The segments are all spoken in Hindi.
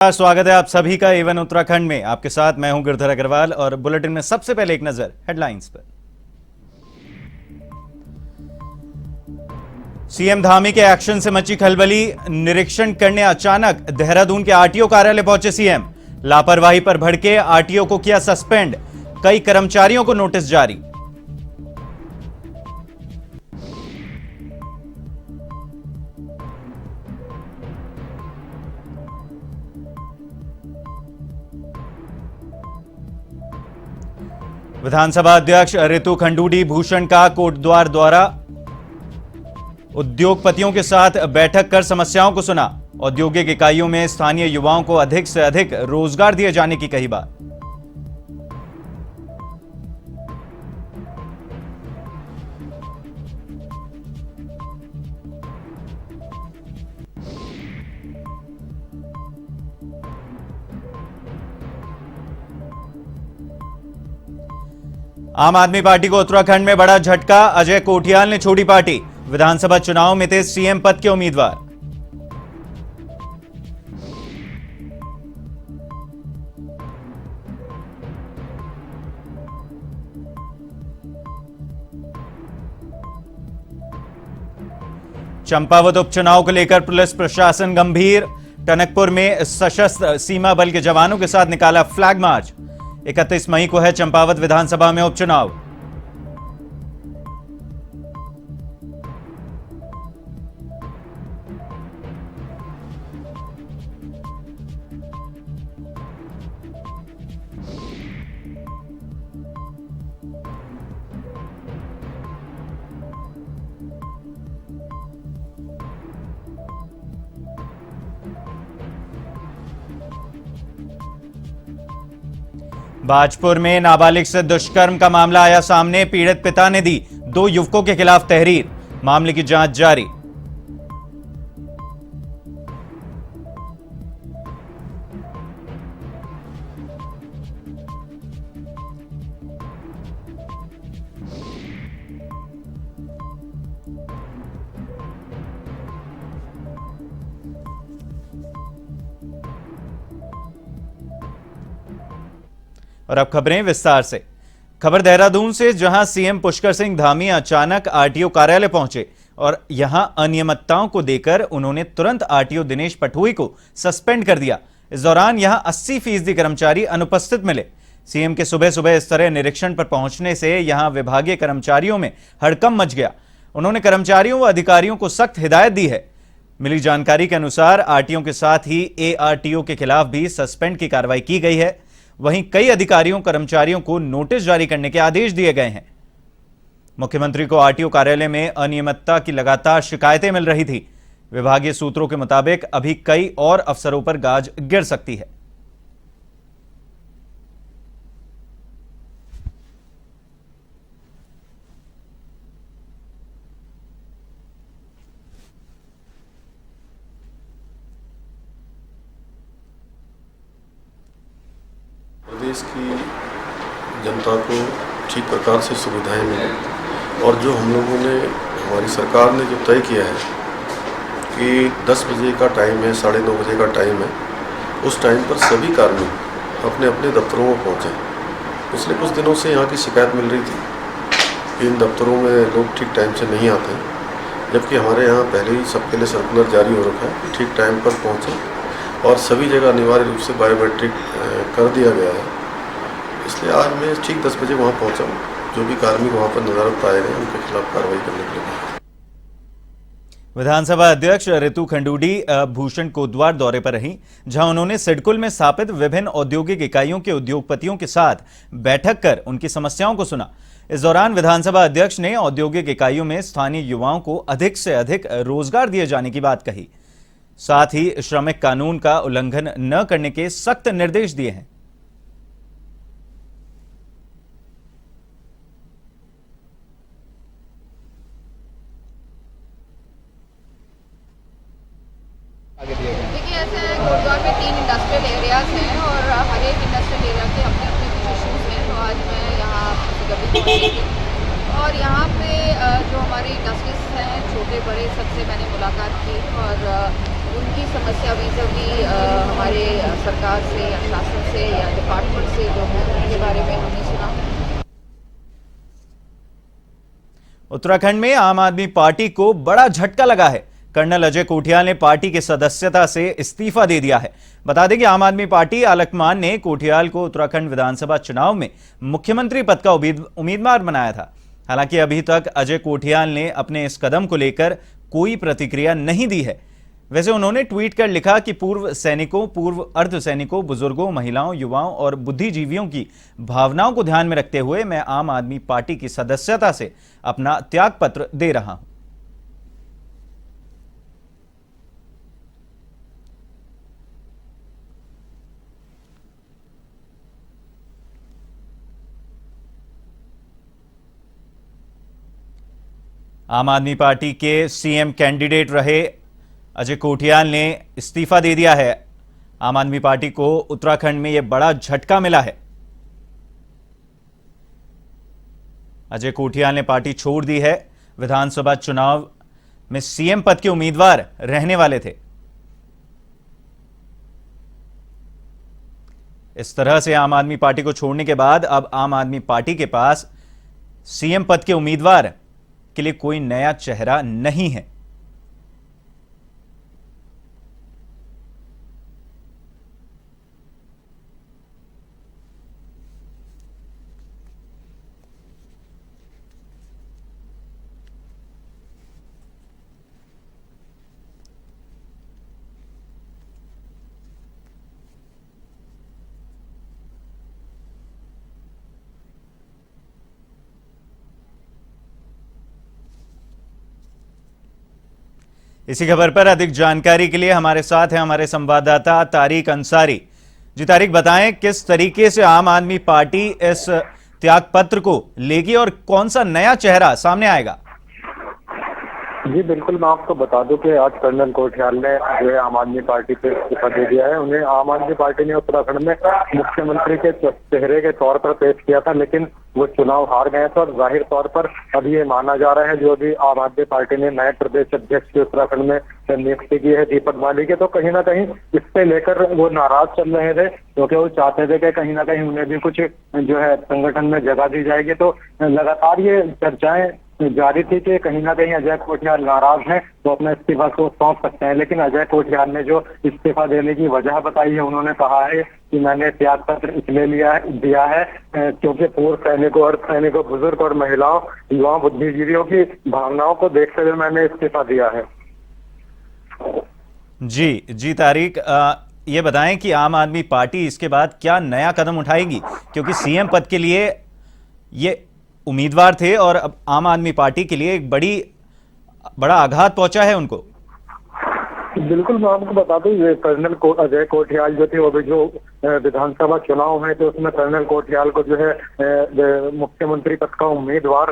स्वागत है आप सभी का एवन उत्तराखंड में। आपके साथ मैं हूं गिरधर अग्रवाल और बुलेटिन में सबसे पहले एक नजर हेडलाइंस पर। सीएम धामी के एक्शन से मची खलबली। निरीक्षण करने अचानक देहरादून के आरटीओ कार्यालय पहुंचे सीएम। लापरवाही पर भड़के आरटीओ को किया सस्पेंड। कई कर्मचारियों को नोटिस जारी। विधानसभा अध्यक्ष ऋतु खंडूडी भूषण का कोटद्वार दौरा। उद्योगपतियों के साथ बैठक कर समस्याओं को सुना। औद्योगिक इकाइयों में स्थानीय युवाओं को अधिक से अधिक रोजगार दिए जाने की कही बात। आम आदमी पार्टी को उत्तराखंड में बड़ा झटका। अजय कोठियाल ने छोड़ी पार्टी। विधानसभा चुनाव में थे सीएम पद के उम्मीदवार। चंपावत उपचुनाव को लेकर पुलिस प्रशासन गंभीर। टनकपुर में सशस्त्र सीमा बल के जवानों के साथ निकाला फ्लैग मार्च। 31 मई को है चंपावत विधानसभा में उपचुनाव। बाजपुर में नाबालिग से दुष्कर्म का मामला आया सामने। पीड़ित पिता ने दी 2 युवकों के खिलाफ तहरीर। मामले की जांच जारी। और अब खबरें विस्तार से। खबर देहरादून से, जहां सीएम पुष्कर सिंह धामी अचानक आरटीओ कार्यालय पहुंचे और यहां अनियमितताओं को देकर उन्होंने तुरंत आरटीओ दिनेश पठोई को सस्पेंड कर दिया। इस दौरान यहां 80% कर्मचारी अनुपस्थित मिले। सीएम के सुबह सुबह इस तरह निरीक्षण पर पहुंचने से यहां विभागीय कर्मचारियों में हड़कंप मच गया। उन्होंने कर्मचारियों व अधिकारियों को सख्त हिदायत दी है। मिली जानकारी के अनुसार आरटीओ के साथ ही एआरटीओ के खिलाफ भी सस्पेंड की कार्रवाई की गई है। वहीं कई अधिकारियों कर्मचारियों को नोटिस जारी करने के आदेश दिए गए हैं। मुख्यमंत्री को आरटीओ कार्यालय में अनियमितता की लगातार शिकायतें मिल रही थी। विभागीय सूत्रों के मुताबिक अभी कई और अफसरों पर गाज गिर सकती है। प्रदेश की जनता को ठीक प्रकार से सुविधाएं मिलें और जो हम लोगों ने, हमारी सरकार ने जो तय किया है कि 10 बजे का टाइम है, 9:30 बजे का टाइम है, उस टाइम पर सभी कार्मिक अपने अपने दफ्तरों में पहुँचें। पिछले कुछ दिनों से यहाँ की शिकायत मिल रही थी कि इन दफ्तरों में लोग ठीक टाइम से नहीं आते, जबकि हमारे यहाँ पहले ही सबके लिए सर्कुलर जारी हो रखा है कि ठीक टाइम पर पहुँचें और सभी जगह अनिवार्य रूप से बायोमेट्रिक कर दिया गया है। इसलिए आज मैं ठीक 10 बजे वहाँ पहुँचा हूँ। जो भी कार्मिक वहाँ पर नज़ारत पाए गए उनके खिलाफ कार्रवाई करने के लिए। विधानसभा अध्यक्ष ऋतु खंडूडी भूषण कोटद्वार दौरे पर रहीं, जहां उन्होंने सिडकुल में स्थापित विभिन्न औद्योगिक इकाइयों के उद्योगपतियों के साथ बैठक कर उनकी समस्याओं को सुना। इस दौरान विधानसभा अध्यक्ष ने औद्योगिक इकाइयों में स्थानीय युवाओं को अधिक से अधिक रोजगार दिए जाने की बात कही। साथ ही श्रमिक कानून का उल्लंघन न करने के सख्त निर्देश दिए हैं। देखिए, ऐसे कोटद्वार में 3 इंडस्ट्रियल एरियाज हैं और हर एक इंडस्ट्रियल एरिया के अपने अपने कुछ इशूज़ हैं। तो आज मैं यहाँ और यहाँ पे जो हमारे इंडस्ट्रीज हैं छोटे बड़े सबसे मैंने मुलाकात की और उनकी समस्या vis-a-vis हमारे सरकार से या शासन से या डिपार्टमेंट से जो है उनके बारे में हमने सुना। उत्तराखंड में आम आदमी पार्टी को बड़ा झटका लगा है। कर्नल अजय कोठियाल ने पार्टी की सदस्यता से इस्तीफा दे दिया है। बता दें कि आम आदमी पार्टी आलकमान ने कोठियाल को उत्तराखंड विधानसभा चुनाव में मुख्यमंत्री पद का उम्मीदवार बनाया था। हालांकि अभी तक अजय कोठियाल ने अपने इस कदम को लेकर कोई प्रतिक्रिया नहीं दी है। वैसे उन्होंने ट्वीट कर लिखा कि पूर्व सैनिकों, पूर्व अर्धसैनिकों, बुजुर्गों, महिलाओं, युवाओं और बुद्धिजीवियों की भावनाओं को ध्यान में रखते हुए मैं आम आदमी पार्टी की सदस्यता से अपना त्यागपत्र दे रहा हूं। आम आदमी पार्टी के सीएम कैंडिडेट रहे अजय कोठियाल ने इस्तीफा दे दिया है। आम आदमी पार्टी को उत्तराखंड में यह बड़ा झटका मिला है। अजय कोठियाल ने पार्टी छोड़ दी है। विधानसभा चुनाव में सीएम पद के उम्मीदवार रहने वाले थे। इस तरह से आम आदमी पार्टी को छोड़ने के बाद अब आम आदमी पार्टी के पास सीएम पद के उम्मीदवार के लिए कोई नया चेहरा नहीं है। इसी खबर पर अधिक जानकारी के लिए हमारे साथ हैं हमारे संवाददाता तारिक अंसारी। जी तारिक, बताएं किस तरीके से आम आदमी पार्टी इस त्यागपत्र को लेगी और कौन सा नया चेहरा सामने आएगा? जी बिल्कुल, मैं आपको बता दूं कि आज कर्नल कोठियाल ने जो है आम आदमी पार्टी से इस्तीफा दे दिया है। उन्हें आम आदमी पार्टी ने उत्तराखंड में मुख्यमंत्री के चेहरे के तौर पर पेश किया था, लेकिन वो चुनाव हार गए थे और जाहिर तौर पर अब ये माना जा रहा है जो भी आम आदमी पार्टी ने नए प्रदेश अध्यक्ष की उत्तराखंड में नियुक्ति की है दीपक बाली के, तो कहीं ना कहीं इससे लेकर वो नाराज चल रहे थे क्योंकि वो चाहते थे कि कहीं ना कहीं उन्हें भी कुछ जो है संगठन में जगह दी जाएगी। तो लगातार ये चर्चाएं जारी थी कि कहीं ना कहीं अजय कोठियाल नाराज हैं तो अपना इस्तीफा को सौंप सकते हैं, लेकिन अजय कोठियाल ने जो इस्तीफा देने की वजह बताई है, उन्होंने कहा है कि मैंने त्याग पत्र इसलिए दिया है क्योंकि पूर्व सैनिकों और सैनिकों, बुजुर्ग और महिलाओं, युवाओं, बुद्धिजीवियों की भावनाओं को देखते हुए मैंने इस्तीफा दिया है। जी तारिक, ये बताएं कि आम आदमी पार्टी इसके बाद क्या नया कदम उठाएगी, क्योंकि सीएम पद के लिए ये उम्मीदवार थे और अब आम आदमी पार्टी के लिए एक बड़ा आघात पहुंचा है उनको। बिल्कुल, मैं आपको बता दूं ये कर्नल अजय कोठियाल जो थे वो भी जो विधानसभा चुनाव है तो उसमें कर्नल कोठियाल को जो है मुख्यमंत्री पद का उम्मीदवार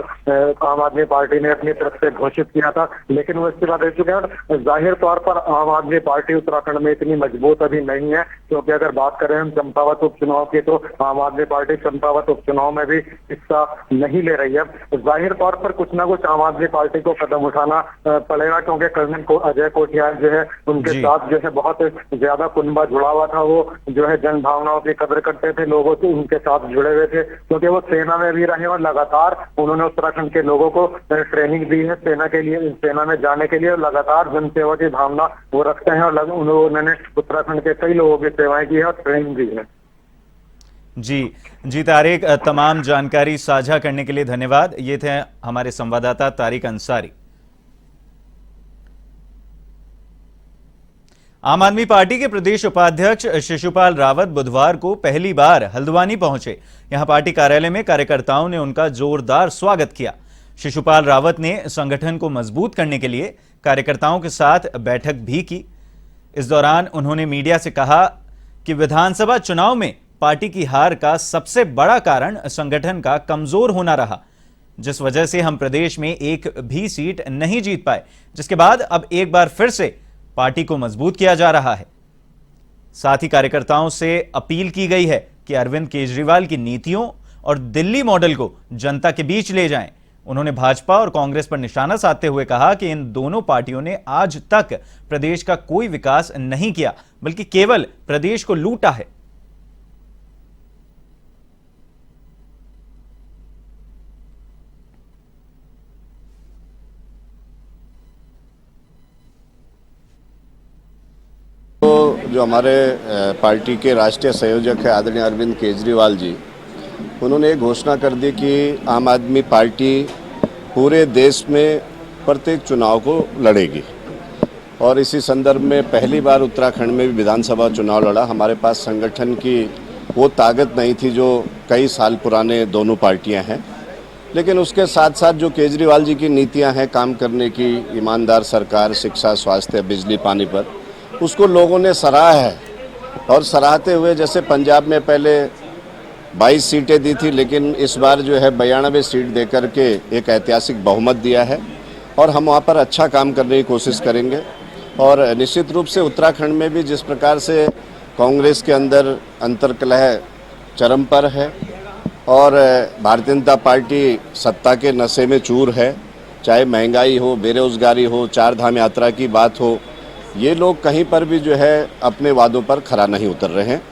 आम आदमी पार्टी ने अपनी तरफ से घोषित किया था, लेकिन वो इस्तीफा दे चुके हैं। जाहिर तौर पर आम आदमी पार्टी उत्तराखंड में इतनी मजबूत अभी नहीं है, क्योंकि अगर बात करें हम चंपावत उपचुनाव की तो आम आदमी पार्टी चंपावत उपचुनाव में भी हिस्सा नहीं ले रही है। जाहिर तौर पर कुछ ना कुछ आम आदमी पार्टी को कदम उठाना पड़ेगा, क्योंकि कर्नल अजय कोठियाल जो है उनके साथ जो है बहुत ज्यादा कुनबा जुड़ा हुआ था। वो जो है जन भावनाओं की कदर करते थे, लोगों से उनके साथ जुड़े हुए थे, क्योंकि वो सेना में भी रहे और लगातार उन्होंने उत्तराखंड के लोगों को ट्रेनिंग दी है सेना के लिए, सेना में जाने के लिए। लगातार जनसेवा की भावना वो रखते हैं और उन्होंने उत्तराखंड के कई लोगों की सेवाएं की है और ट्रेनिंग दी है। जी तारिक, तमाम जानकारी साझा करने के लिए धन्यवाद। ये थे हमारे संवाददाता तारिक अंसारी। आम आदमी पार्टी के प्रदेश उपाध्यक्ष शिशुपाल रावत बुधवार को पहली बार हल्द्वानी पहुंचे। यहां पार्टी कार्यालय में कार्यकर्ताओं ने उनका जोरदार स्वागत किया। शिशुपाल रावत ने संगठन को मजबूत करने के लिए कार्यकर्ताओं के साथ बैठक भी की। इस दौरान उन्होंने मीडिया से कहा कि विधानसभा चुनाव में पार्टी की हार का सबसे बड़ा कारण संगठन का कमजोर होना रहा, जिस वजह से हम प्रदेश में एक भी सीट नहीं जीत पाए, जिसके बाद अब एक बार फिर से पार्टी को मजबूत किया जा रहा है। साथ ही कार्यकर्ताओं से अपील की गई है कि अरविंद केजरीवाल की नीतियों और दिल्ली मॉडल को जनता के बीच ले जाएं। उन्होंने भाजपा और कांग्रेस पर निशाना साधते हुए कहा कि इन दोनों पार्टियों ने आज तक प्रदेश का कोई विकास नहीं किया, बल्कि केवल प्रदेश को लूटा है। तो जो हमारे पार्टी के राष्ट्रीय संयोजक है आदरणीय अरविंद केजरीवाल जी, उन्होंने एक घोषणा कर दी कि आम आदमी पार्टी पूरे देश में प्रत्येक चुनाव को लड़ेगी और इसी संदर्भ में पहली बार उत्तराखंड में भी विधानसभा चुनाव लड़ा। हमारे पास संगठन की वो ताकत नहीं थी जो कई साल पुराने दोनों पार्टियां हैं, लेकिन उसके साथ साथ जो केजरीवाल जी की नीतियां हैं काम करने की, ईमानदार सरकार, शिक्षा, स्वास्थ्य, बिजली, पानी पर, उसको लोगों ने सराहा है। और सराहते हुए जैसे पंजाब में पहले 22 सीटें दी थी, लेकिन इस बार जो है 92 सीट देकर के एक ऐतिहासिक बहुमत दिया है और हम वहाँ पर अच्छा काम करने की कोशिश करेंगे। और निश्चित रूप से उत्तराखंड में भी जिस प्रकार से कांग्रेस के अंदर अंतर्कलह चरम पर है और भारतीय जनता पार्टी सत्ता के नशे में चूर है, चाहे महंगाई हो, बेरोजगारी हो, चार धाम यात्रा की बात हो, ये लोग कहीं पर भी जो है अपने वादों पर खरा नहीं उतर रहे हैं।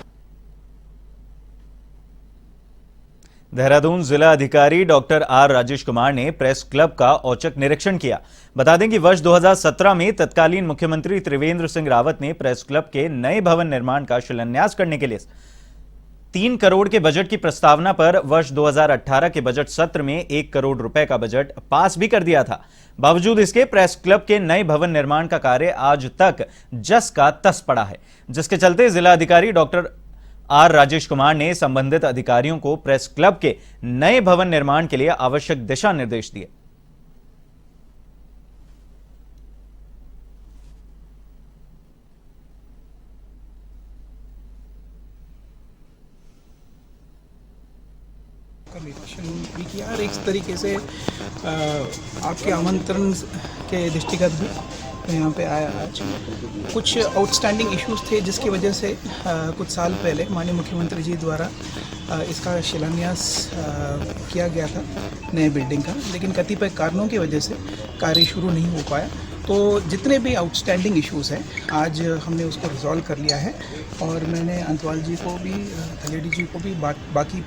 देहरादून जिला अधिकारी डॉक्टर आर राजेश कुमार ने प्रेस क्लब का औचक निरीक्षण किया। बता दें कि वर्ष 2017 में तत्कालीन मुख्यमंत्री त्रिवेंद्र सिंह रावत ने प्रेस क्लब के नए भवन निर्माण का शिलान्यास करने के लिए 3 करोड़ के बजट की प्रस्तावना पर वर्ष 2018 के बजट सत्र में 1 करोड़ रुपए का बजट पास भी कर दिया था। बावजूद इसके प्रेस क्लब के नए भवन निर्माण का कार्य आज तक जस का तस पड़ा है, जिसके चलते जिला अधिकारी डॉक्टर आर राजेश कुमार ने संबंधित अधिकारियों को प्रेस क्लब के नए भवन निर्माण के लिए आवश्यक दिशा निर्देश दिए। निरीक्षण भी किया और एक तरीके से आपके आमंत्रण के दृष्टिगत भी यहाँ पे आया। आज कुछ आउटस्टैंडिंग इश्यूज थे जिसकी वजह से कुछ साल पहले माननीय मुख्यमंत्री जी द्वारा इसका शिलान्यास किया गया था नए बिल्डिंग का, लेकिन कतिपय कारणों की वजह से कार्य शुरू नहीं हो पाया। तो जितने भी आउटस्टैंडिंग इश्यूज हैं आज हमने उसको रिजॉल्व कर लिया है और मैंने अंतवाल जी को भी, थलेडी जी को भी, बाकी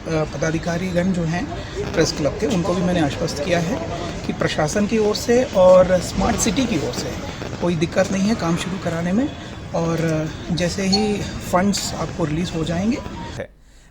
पदाधिकारीगण जो हैं प्रेस क्लब के, उनको भी मैंने आश्वस्त किया है कि प्रशासन की ओर से और स्मार्ट सिटी की ओर से कोई दिक्कत नहीं है काम शुरू कराने में और जैसे ही फंड्स आपको रिलीज़ हो जाएंगे।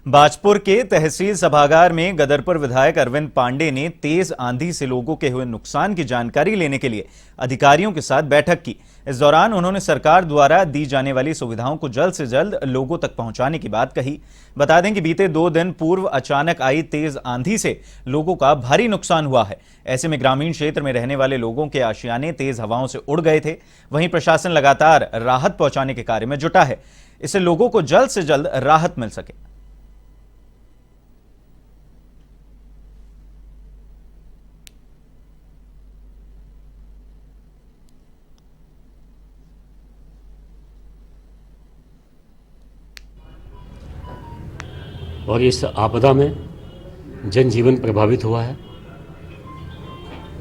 बाजपुर के तहसील सभागार में गदरपुर विधायक अरविंद पांडे ने तेज आंधी से लोगों के हुए नुकसान की जानकारी लेने के लिए अधिकारियों के साथ बैठक की। इस दौरान उन्होंने सरकार द्वारा दी जाने वाली सुविधाओं को जल्द से जल्द लोगों तक पहुंचाने की बात कही। बता दें कि बीते 2 दिन पूर्व अचानक आई तेज आंधी से लोगों का भारी नुकसान हुआ है। ऐसे में ग्रामीण क्षेत्र में रहने वाले लोगों के आशियाने तेज हवाओं से उड़ गए थे। वहीं प्रशासन लगातार राहत पहुंचाने के कार्य में जुटा है, इससे लोगों को जल्द से जल्द राहत मिल सके। और इस आपदा में जनजीवन प्रभावित हुआ है।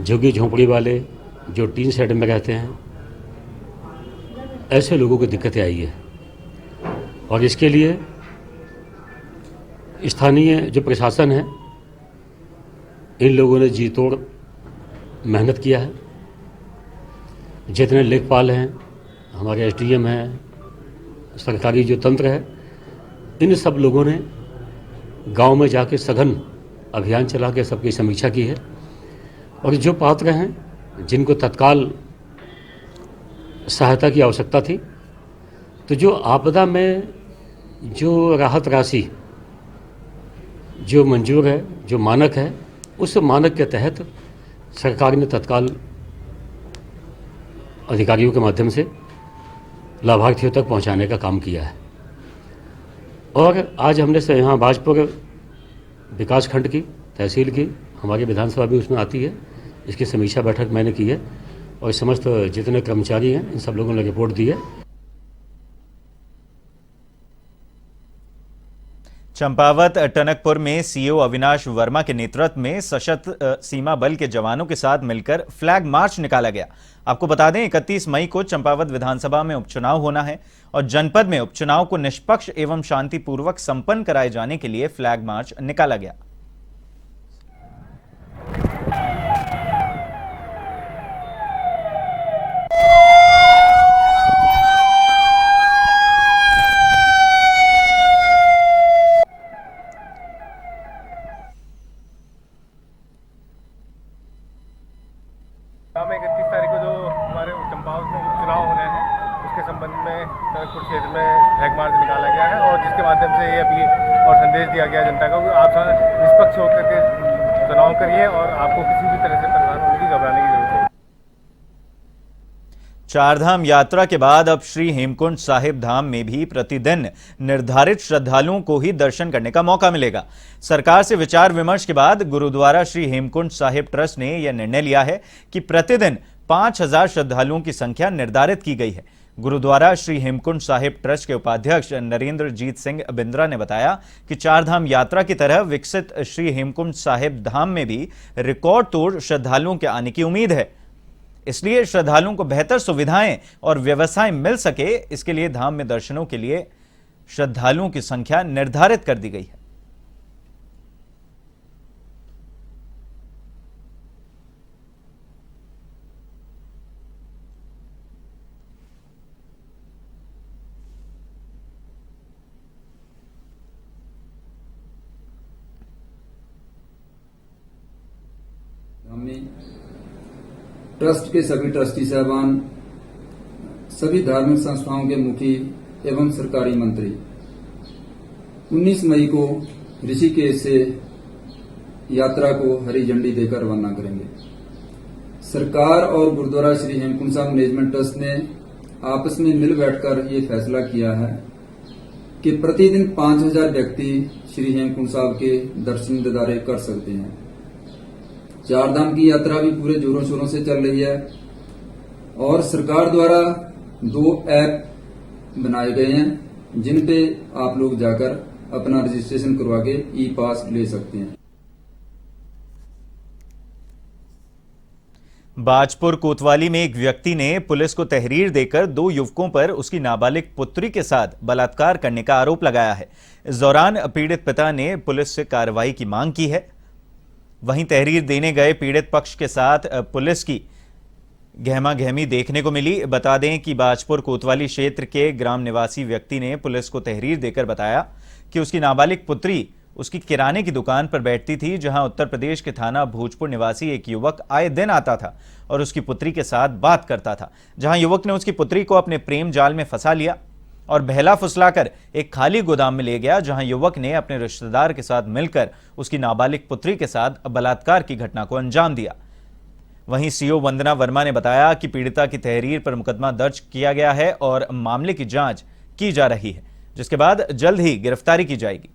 झुग्गी झोंपड़ी वाले जो टीन शेड में रहते हैं, ऐसे लोगों को दिक्कतें आई है और इसके लिए स्थानीय जो प्रशासन है, इन लोगों ने जी तोड़ मेहनत किया है। जितने लेखपाल हैं, हमारे एसडीएम हैं, सरकारी जो तंत्र है, इन सब लोगों ने गांव में जाके सघन अभियान चला के सबकी समीक्षा की है और जो पात्र हैं जिनको तत्काल सहायता की आवश्यकता थी, तो जो आपदा में जो राहत राशि जो मंजूर है, जो मानक है, उस मानक के तहत सरकार ने तत्काल अधिकारियों के माध्यम से लाभार्थियों तक पहुंचाने का काम किया है। और आज हमने से यहाँ बाजपुर विकास खंड की, तहसील की, हमारी विधानसभा भी उसमें आती है, इसकी समीक्षा बैठक मैंने की है और समस्त जितने कर्मचारी हैं इन सब लोगों ने रिपोर्ट दी है। चंपावत टनकपुर में सीओ अविनाश वर्मा के नेतृत्व में सशस्त्र सीमा बल के जवानों के साथ मिलकर फ्लैग मार्च निकाला गया। आपको बता दें 31 मई को चंपावत विधानसभा में उपचुनाव होना है और जनपद में उपचुनाव को निष्पक्ष एवं शांतिपूर्वक संपन्न कराए जाने के लिए फ्लैग मार्च निकाला गया। में 31 तारीख को जो हमारे चंपावत में उपचुनाव होने हैं उसके संबंध में टनकपुर क्षेत्र में फ्लैग मार्च निकाला गया है और जिसके माध्यम से ये अपील और संदेश दिया गया जनता को कि आप निष्पक्ष होकर के चुनाव करिए और आपको किसी भी तरह से परेशान होने की घबराने की जरूरत नहीं। चारधाम यात्रा के बाद अब श्री हेमकुंड साहिब धाम में भी प्रतिदिन निर्धारित श्रद्धालुओं को ही दर्शन करने का मौका मिलेगा। सरकार से विचार विमर्श के बाद गुरुद्वारा श्री हेमकुंड साहिब ट्रस्ट ने यह निर्णय लिया है कि प्रतिदिन 5000 श्रद्धालुओं की संख्या निर्धारित की गई है। गुरुद्वारा श्री हेमकुंड साहिब ट्रस्ट के उपाध्यक्ष नरेंद्रजीत सिंह बिंद्रा ने बताया कि चारधाम यात्रा की तरह विकसित श्री हेमकुंड साहिब धाम में भी रिकॉर्ड तोड़ श्रद्धालुओं के आने की उम्मीद है। इसलिए श्रद्धालुओं को बेहतर सुविधाएं और व्यवस्थाएं मिल सके, इसके लिए धाम में दर्शनों के लिए श्रद्धालुओं की संख्या निर्धारित कर दी गई है। ट्रस्ट के सभी ट्रस्टी साहबान, सभी धार्मिक संस्थाओं के मुखी एवं सरकारी मंत्री 19 मई को ऋषिकेश से यात्रा को हरी झंडी देकर रवाना करेंगे। सरकार और गुरुद्वारा श्री हेमकुंड साहिब मैनेजमेंट ट्रस्ट ने आपस में मिल बैठकर ये फैसला किया है कि प्रतिदिन 5000 व्यक्ति श्री हेमकुंड साहिब के दर्शन दीदारे कर सकते हैं। चारधाम की यात्रा भी पूरे जोरों शोरों से चल रही है और सरकार द्वारा 2 ऐप बनाए गए हैं जिन पे आप लोग जाकर अपना रजिस्ट्रेशन करवा के ई पास ले सकते हैं। बाजपुर कोतवाली में एक व्यक्ति ने पुलिस को तहरीर देकर 2 युवकों पर उसकी नाबालिग पुत्री के साथ बलात्कार करने का आरोप लगाया है। इस दौरान पीड़ित पिता ने पुलिस से कार्रवाई की मांग की है। वहीं तहरीर देने गए पीड़ित पक्ष के साथ पुलिस की गहमा-गहमी देखने को मिली। बता दें कि बाजपुर कोतवाली क्षेत्र के ग्राम निवासी व्यक्ति ने पुलिस को तहरीर देकर बताया कि उसकी नाबालिग पुत्री उसकी किराने की दुकान पर बैठती थी, जहां उत्तर प्रदेश के थाना भोजपुर निवासी एक युवक आए दिन आता था और उसकी पुत्री के साथ बात करता था। जहां युवक ने उसकी पुत्री को अपने प्रेम जाल में फंसा लिया और बहला फुसलाकर एक खाली गोदाम में ले गया, जहां युवक ने अपने रिश्तेदार के साथ मिलकर उसकी नाबालिग पुत्री के साथ बलात्कार की घटना को अंजाम दिया। वहीं सीओ वंदना वर्मा ने बताया कि पीड़िता की तहरीर पर मुकदमा दर्ज किया गया है और मामले की जांच की जा रही है, जिसके बाद जल्द ही गिरफ्तारी की जाएगी।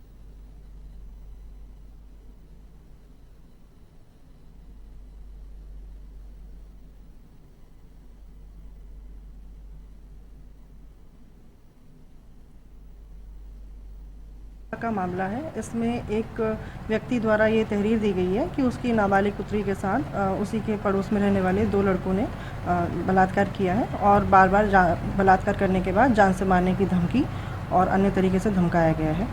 का मामला है। इसमें एक व्यक्ति द्वारा ये तहरीर दी गई है कि उसकी नाबालिग पुत्री के साथ उसी के पड़ोस में रहने वाले 2 लड़कों ने बलात्कार किया है और बार बार बलात्कार करने के बाद जान से मारने की धमकी और अन्य तरीके से धमकाया गया है।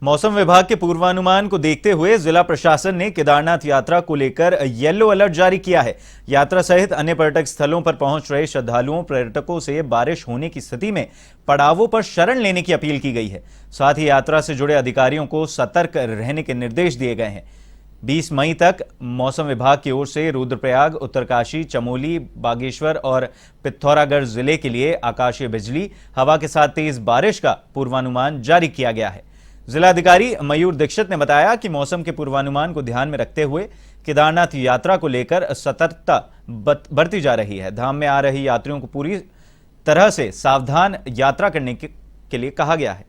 मौसम विभाग के पूर्वानुमान को देखते हुए जिला प्रशासन ने केदारनाथ यात्रा को लेकर येलो अलर्ट जारी किया है। यात्रा सहित अन्य पर्यटक स्थलों पर पहुंच रहे श्रद्धालुओं पर्यटकों से बारिश होने की स्थिति में पड़ावों पर शरण लेने की अपील की गई है। साथ ही यात्रा से जुड़े अधिकारियों को सतर्क रहने के निर्देश दिए गए हैं। 20 मई तक मौसम विभाग की ओर से रुद्रप्रयाग, उत्तरकाशी, चमोली, बागेश्वर और पिथौरागढ़ जिले के लिए आकाशीय बिजली, हवा के साथ तेज बारिश का पूर्वानुमान जारी किया गया है। जिलाधिकारी मयूर दीक्षित ने बताया कि मौसम के पूर्वानुमान को ध्यान में रखते हुए केदारनाथ यात्रा को लेकर सतर्कता बरती जा रही है। धाम में आ रही यात्रियों को पूरी तरह से सावधान यात्रा करने के लिए कहा गया है।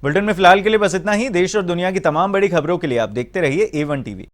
बुलेटिन में फिलहाल के लिए बस इतना ही। देश और दुनिया की तमाम बड़ी खबरों के लिए आप देखते रहिए A1 TV।